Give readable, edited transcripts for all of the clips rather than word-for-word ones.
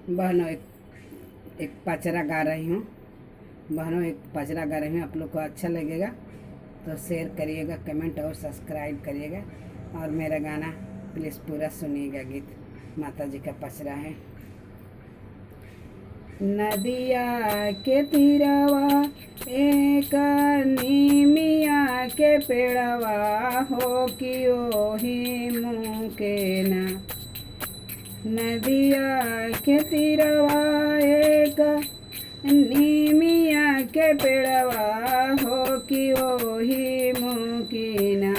बहनों एक पचरा गा रही हूँ। बहनों एक पचरा गा रही हूँ, आप लोग को अच्छा लगेगा तो शेयर करिएगा, कमेंट और सब्सक्राइब करिएगा और मेरा गाना प्लीज़ पूरा सुनिएगा। गीत माता जी का पचरा है। नदिया के तीरवा एक नीमिया के पेड़वा हो कि ओही मुँह के ना। नदिया के तीरवा एक नीमिया के पेड़वा हो कि ओही मुँह की ना।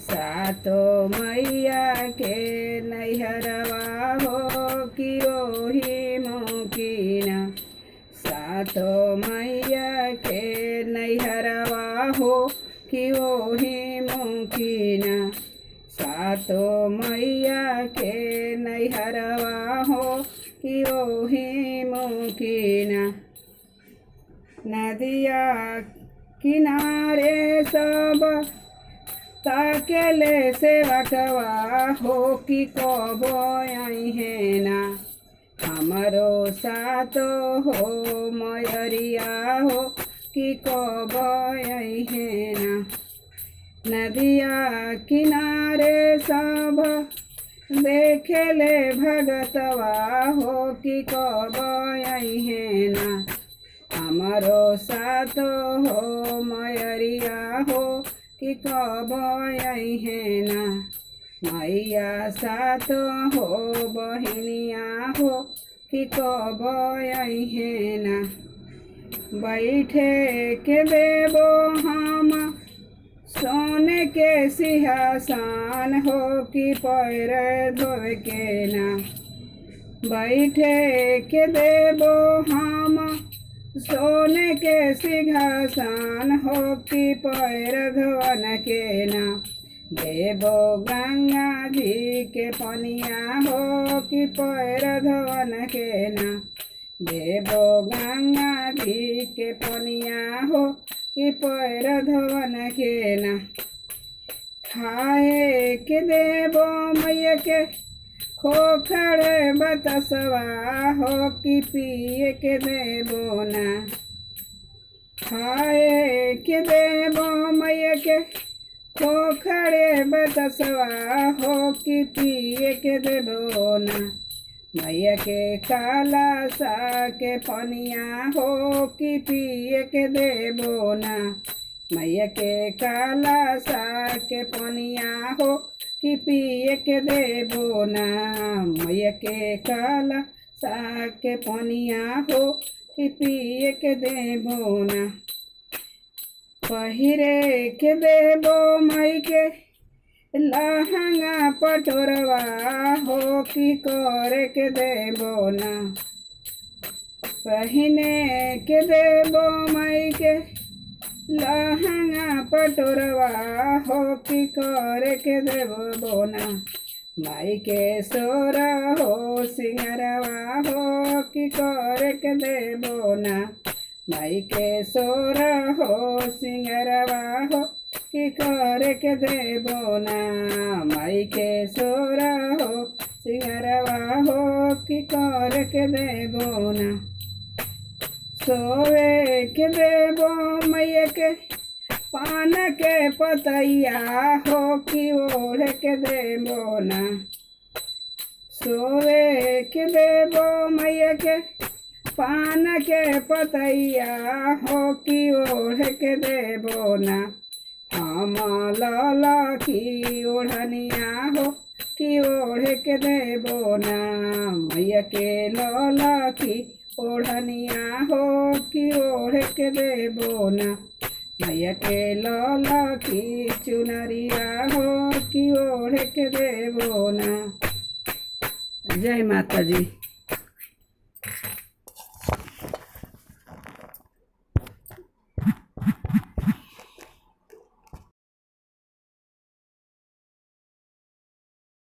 सातो मैया के नैहरवा हो कि ओही मुँह की ना। सातो मैया के नैहरवा हो कि ओही मुँह की ना। सातो मैया के नैहरवा हो कि ओही मुँह की ना। नदिया किनारे सब ताकेले सेवकवा हो कि कबो आई है ना। हमरो सातो हो मयरिया हो कि कबो आई है ना। नदिया किनारे सब देखेले भगतवा हो कि कब आई है ना। हमारो सातो हो मयरिया हो कि कब आई है ना। मैया सातो हो बहिनिया हो कि कब आई है ना। बैठे के देवो हम सोने के सिंहासन हो कि पैर धोए के ना। बैठे के देवो हम सोने के सिंहासन हो कि पैर धोवन के ना। देवो गंगा जी के पनिया हो कि पैर धोवन के ना। देवो गंगा जी के पनिया हो कि पैर धोवन के ना। खाए के देवो मैया के खोखड़े बतसवा हो कि पिए के देवो ना। खाए के देवो मैया के खोखड़े बतसवा हो कि पिए के देवो ना। मैया के काला सा के पनिया हो कि पिए के देवो ना। मैया के काला सा के पनिया हो कि पिए के देवो ना। मैया के काला सा के पनिया हो कि पिए के देवो ना। पहिरे के देवो मई के लहंगा पटोरवा हो कि करे के देवो ना। पहिने के देवो मई के लहंगा पटोरवा हो कि करे के देवो ना। माई के सोरा हो सिंगरवा हो कि करे के देवो ना। माई के सोरा हो सिंगरवा हो कि करे के देवो ना। माई के सोरा हो सिंगरवा हो कि करे के देवो ना। सोवे के देवो मैया के पान के पतैया हो कि ओढ़ के देवो ना। सोवे के देवो मैया के पान के पतैया हो कि ओढ़ के देवो ना। हम लाला की ओढ़निया हो कि ओढ़ के देवो ना। मैया के लाला की ओढ़निया हो कि ओढ़ के देवो ना। मैया के लाला की चुनरिया हो कि ओढ़ के देवो ना। जय माता जी।